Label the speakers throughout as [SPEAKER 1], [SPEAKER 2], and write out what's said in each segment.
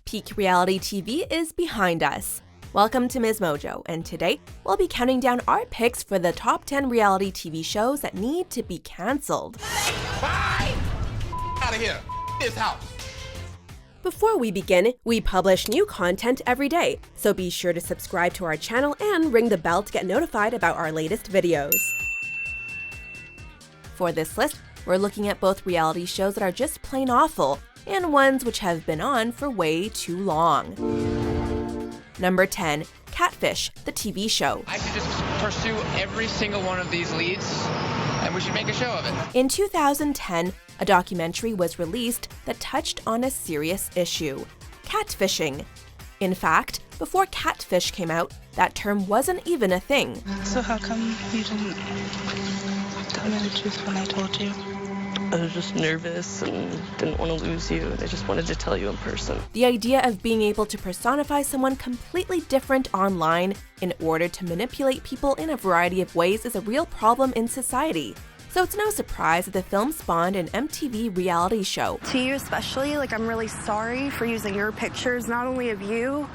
[SPEAKER 1] Peak reality TV is behind us. Welcome to MsMojo, and today we'll be counting down our picks for the top 10 reality TV shows that need to be cancelled.
[SPEAKER 2] Bye! Out of here. This house.
[SPEAKER 1] Before we begin, we publish new content every day, so be sure to subscribe to our channel and ring the bell to get notified about our latest videos. For this list, we're looking at both reality shows that are just plain awful and ones which have been on for way too long. Number 10. Catfish, the TV show.
[SPEAKER 3] I should just pursue every single one of these leads, and we should make a show of it.
[SPEAKER 1] In 2010, a documentary was released that touched on a serious issue: catfishing. In fact, before Catfish came out, that term wasn't even a thing.
[SPEAKER 4] So how come you didn't tell me the truth when I told you?
[SPEAKER 5] I was just nervous and didn't want to lose you, and I just wanted to tell you in person.
[SPEAKER 1] The idea of being able to personify someone completely different online in order to manipulate people in a variety of ways is a real problem in society. So it's no surprise that the film spawned an MTV reality show.
[SPEAKER 6] To you especially, I'm really sorry for using your pictures, not only of you,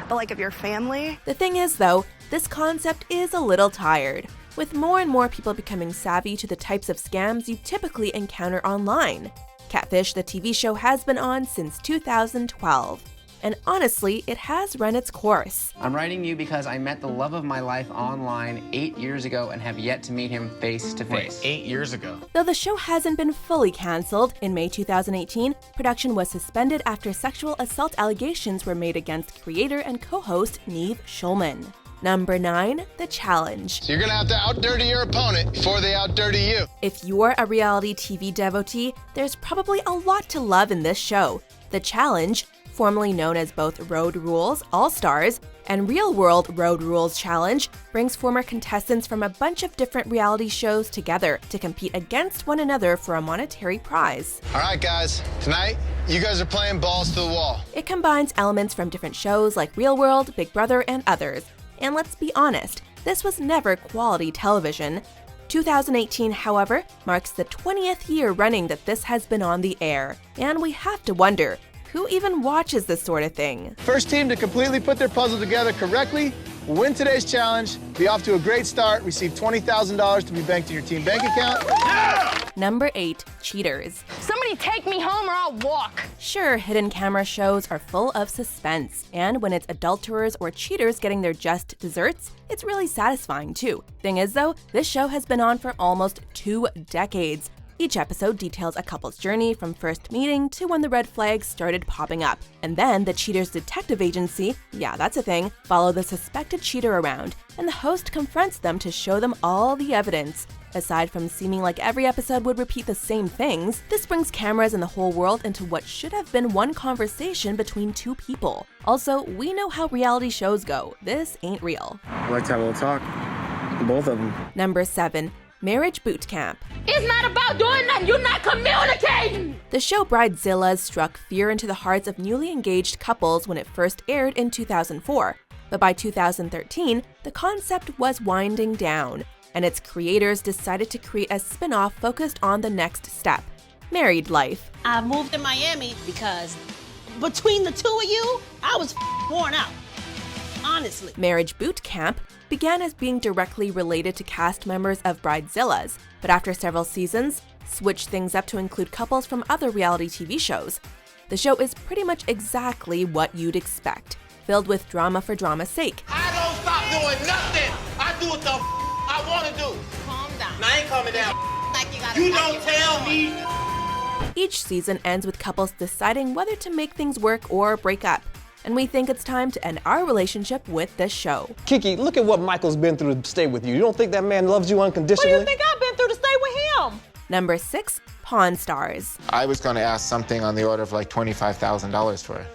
[SPEAKER 6] but of your family.
[SPEAKER 1] The thing is though, this concept is a little tired, with more and more people becoming savvy to the types of scams you typically encounter online. Catfish, the TV show, has been on since 2012. And honestly, it has run its course.
[SPEAKER 7] I'm writing you because I met the love of my life online 8 years ago and have yet to meet him face to face.
[SPEAKER 2] 8 years ago.
[SPEAKER 1] Though the show hasn't been fully cancelled, in May 2018, production was suspended after sexual assault allegations were made against creator and co-host Neve Schulman. Number 9. The Challenge.
[SPEAKER 8] So you're gonna have to out-dirty your opponent before they out-dirty you.
[SPEAKER 1] If you're a reality TV devotee, there's probably a lot to love in this show. The Challenge, formerly known as both Road Rules All-Stars and Real World Road Rules Challenge, brings former contestants from a bunch of different reality shows together to compete against one another for a monetary prize.
[SPEAKER 8] All right, guys, tonight, you guys are playing balls to the wall.
[SPEAKER 1] It combines elements from different shows like Real World, Big Brother, and others. And let's be honest, this was never quality television. 2018, however, marks the 20th year running that this has been on the air. And we have to wonder, who even watches this sort of thing?
[SPEAKER 8] First team to completely put their puzzle together correctly will win today's challenge, be off to a great start, receive $20,000 to be banked in your team bank account.
[SPEAKER 1] Yeah! Number 8. Cheaters.
[SPEAKER 6] Somebody take me home or I'll walk.
[SPEAKER 1] Sure, hidden camera shows are full of suspense, and when it's adulterers or cheaters getting their just desserts, it's really satisfying too. Thing is though, this show has been on for almost 2 decades. Each episode details a couple's journey from first meeting to when the red flags started popping up. And then the cheater's detective agency, yeah, that's a thing, follow the suspected cheater around, and the host confronts them to show them all the evidence. Aside from seeming like every episode would repeat the same things, this brings cameras and the whole world into what should have been one conversation between 2 people. Also, we know how reality shows go. This ain't real.
[SPEAKER 9] I like to have a little talk. Both of them.
[SPEAKER 1] Number 7. Marriage Boot Camp.
[SPEAKER 10] It's not about doing nothing, you're not communicating!
[SPEAKER 1] The show Bridezillas struck fear into the hearts of newly engaged couples when it first aired in 2004. But by 2013, the concept was winding down, and its creators decided to create a spin-off focused on the next step: married life.
[SPEAKER 10] I moved to Miami because between the two of you, I was worn out. Honestly.
[SPEAKER 1] Marriage Boot Camp began as being directly related to cast members of Bridezillas, but after several seasons, switched things up to include couples from other reality TV shows. The show is pretty much exactly what you'd expect, filled with drama for drama's sake.
[SPEAKER 2] I don't stop doing nothing. I do what the I want to do.
[SPEAKER 10] Calm down.
[SPEAKER 2] I ain't coming down.
[SPEAKER 10] Like
[SPEAKER 2] You don't tell me.
[SPEAKER 1] Each season ends with couples deciding whether to make things work or break up. And we think it's time to end our relationship with this show.
[SPEAKER 11] Kiki, look at what Michael's been through to stay with you. You don't think that man loves you unconditionally?
[SPEAKER 10] What do you think I've been through to stay with him?
[SPEAKER 1] Number 6. Pawn Stars.
[SPEAKER 12] I was going to ask something on the order of $25,000 for it.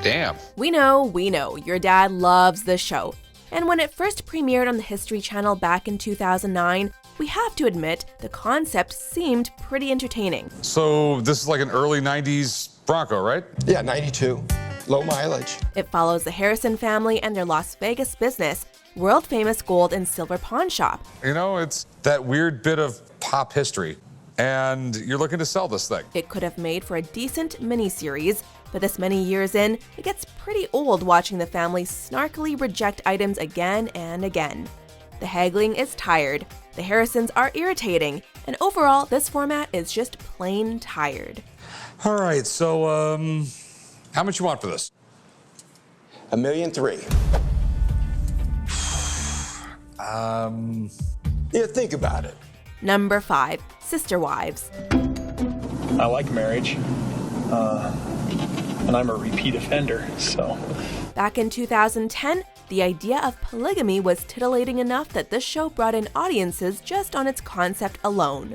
[SPEAKER 2] Damn.
[SPEAKER 1] We know, your dad loves this show. And when it first premiered on the History Channel back in 2009, we have to admit the concept seemed pretty entertaining.
[SPEAKER 13] So this is like an early 90s Bronco, right?
[SPEAKER 9] Yeah, 92. Low mileage.
[SPEAKER 1] It follows the Harrison family and their Las Vegas business, world-famous gold and silver pawn shop.
[SPEAKER 13] You know, it's that weird bit of pop history, and you're looking to sell this thing.
[SPEAKER 1] It could have made for a decent miniseries, But this many years in, it gets pretty old watching the family snarkily reject items again and again. The haggling is tired, the Harrisons are irritating, and overall, this format is just plain tired.
[SPEAKER 13] All right, so, how much you want for this?
[SPEAKER 9] $1.3 million. Yeah, think about it.
[SPEAKER 1] Number 5, Sister Wives.
[SPEAKER 14] I like marriage, and I'm a repeat offender, so.
[SPEAKER 1] Back in 2010, the idea of polygamy was titillating enough that this show brought in audiences just on its concept alone.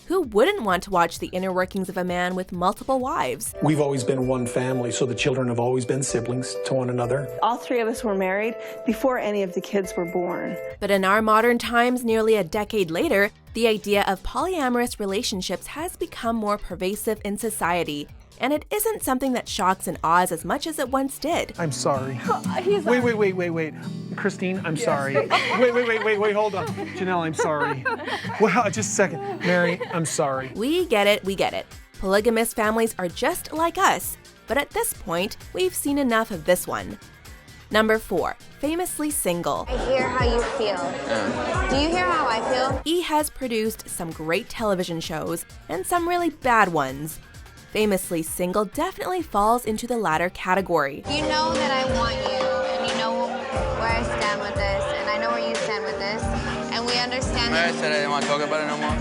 [SPEAKER 1] Who wouldn't want to watch the inner workings of a man with multiple wives?
[SPEAKER 14] We've always been one family, so the children have always been siblings to one another.
[SPEAKER 4] All 3 of us were married before any of the kids were born.
[SPEAKER 1] But in our modern times, nearly a decade later, the idea of polyamorous relationships has become more pervasive in society, and it isn't something that shocks and awes as much as it once did.
[SPEAKER 14] I'm sorry. Wait. Christine, I'm sorry. Wait, hold on. Janelle, I'm sorry. Well, just a second. Mary, I'm sorry.
[SPEAKER 1] We get it. Polygamous families are just like us, but at this point, we've seen enough of this one. Number 4, Famously Single.
[SPEAKER 15] I hear how you feel. Do you hear how I feel?
[SPEAKER 1] E has produced some great television shows and some really bad ones. Famously Single definitely falls into the latter category.
[SPEAKER 15] You know that I want you, and you know where I stand with this, and I know where you stand with this, and we understand
[SPEAKER 3] I said I didn't want to talk about it no more.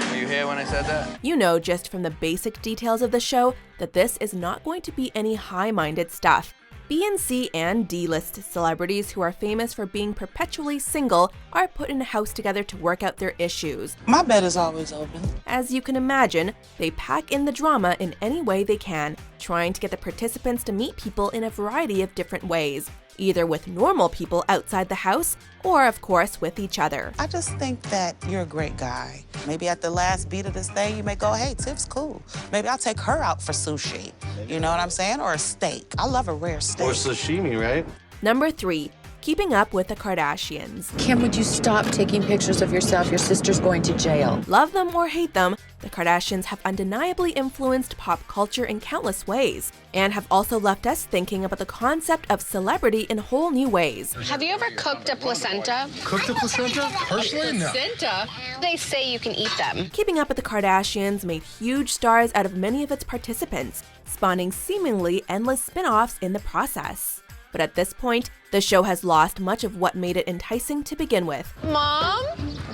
[SPEAKER 3] Were you here when I said that?
[SPEAKER 1] You know just from the basic details of the show that this is not going to be any high-minded stuff. B and C and D-list celebrities who are famous for being perpetually single are put in a house together to work out their issues.
[SPEAKER 16] My bed is always open.
[SPEAKER 1] As you can imagine, they pack in the drama in any way they can, trying to get the participants to meet people in a variety of different ways, either with normal people outside the house or, of course, with each other.
[SPEAKER 16] I just think that you're a great guy. Maybe at the last beat of this thing, you may go, hey, Tiff's cool. Maybe I'll take her out for sushi. You know what I'm saying? Or a steak. I love a rare steak.
[SPEAKER 9] Or sashimi, right?
[SPEAKER 1] Number 3, Keeping Up with the Kardashians.
[SPEAKER 17] Kim, would you stop taking pictures of yourself? Your sister's going to jail.
[SPEAKER 1] Love them or hate them, the Kardashians have undeniably influenced pop culture in countless ways, and have also left us thinking about the concept of celebrity in whole new ways.
[SPEAKER 18] Have you ever cooked a placenta?
[SPEAKER 9] Cooked a placenta? Personally, no.
[SPEAKER 18] Placenta? They say you can eat them.
[SPEAKER 1] Keeping Up with the Kardashians made huge stars out of many of its participants, spawning seemingly endless spin-offs in the process. But at this point, the show has lost much of what made it enticing to begin with.
[SPEAKER 18] Mom?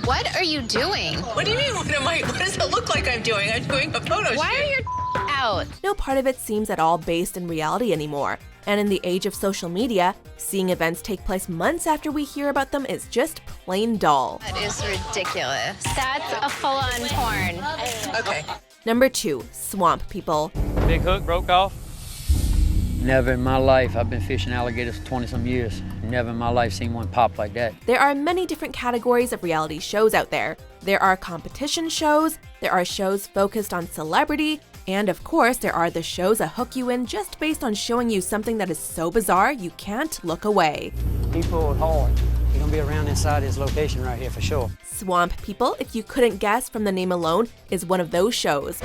[SPEAKER 18] What are you doing?
[SPEAKER 19] What do you mean, what does it look like I'm doing? I'm doing a photo shoot.
[SPEAKER 18] Why are your out?
[SPEAKER 1] No part of it seems at all based in reality anymore. And in the age of social media, seeing events take place months after we hear about them is just plain dull.
[SPEAKER 18] That is ridiculous. That's a full-on porn.
[SPEAKER 19] Okay.
[SPEAKER 1] Number 2, Swamp People.
[SPEAKER 20] Big hook broke off.
[SPEAKER 21] Never in my life, I've been fishing alligators for 20-some years. Never in my life seen one pop like that.
[SPEAKER 1] There are many different categories of reality shows out there. There are competition shows, there are shows focused on celebrity, and of course there are the shows that hook you in just based on showing you something that is so bizarre you can't look away.
[SPEAKER 21] He pulled hard. He's gonna be around inside his location right here for sure.
[SPEAKER 1] Swamp People, if you couldn't guess from the name alone, is one of those shows.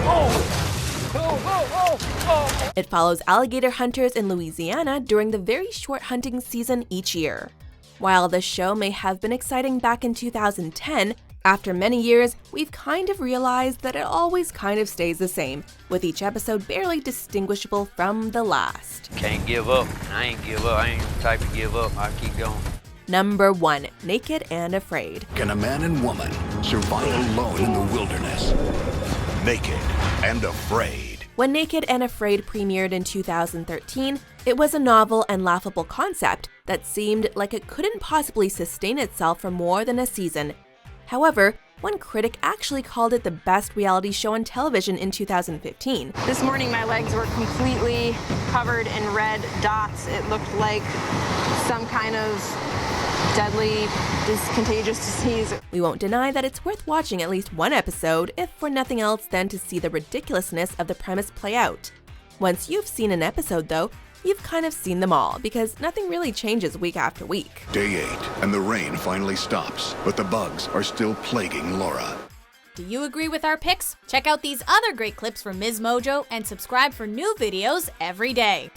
[SPEAKER 1] It follows alligator hunters in Louisiana during the very short hunting season each year. While this show may have been exciting back in 2010, after many years, we've kind of realized that it always kind of stays the same, with each episode barely distinguishable from the last.
[SPEAKER 21] Can't give up. I ain't give up. I ain't the type to give up. I keep going.
[SPEAKER 1] Number 1, Naked and Afraid.
[SPEAKER 22] Can a man and woman survive alone in the wilderness? Naked and Afraid.
[SPEAKER 1] When Naked and Afraid premiered in 2013, it was a novel and laughable concept that seemed like it couldn't possibly sustain itself for more than a season. However, one critic actually called it the best reality show on television in 2015.
[SPEAKER 23] This morning my legs were completely covered in red dots. It looked like some kind of deadly, contagious disease.
[SPEAKER 1] We won't deny that it's worth watching at least one episode, if for nothing else than to see the ridiculousness of the premise play out. Once you've seen an episode, though, you've kind of seen them all, because nothing really changes week after week.
[SPEAKER 22] Day 8, and the rain finally stops, but the bugs are still plaguing Laura.
[SPEAKER 5] Do you agree with our picks? Check out these other great clips from MsMojo and subscribe for new videos every day.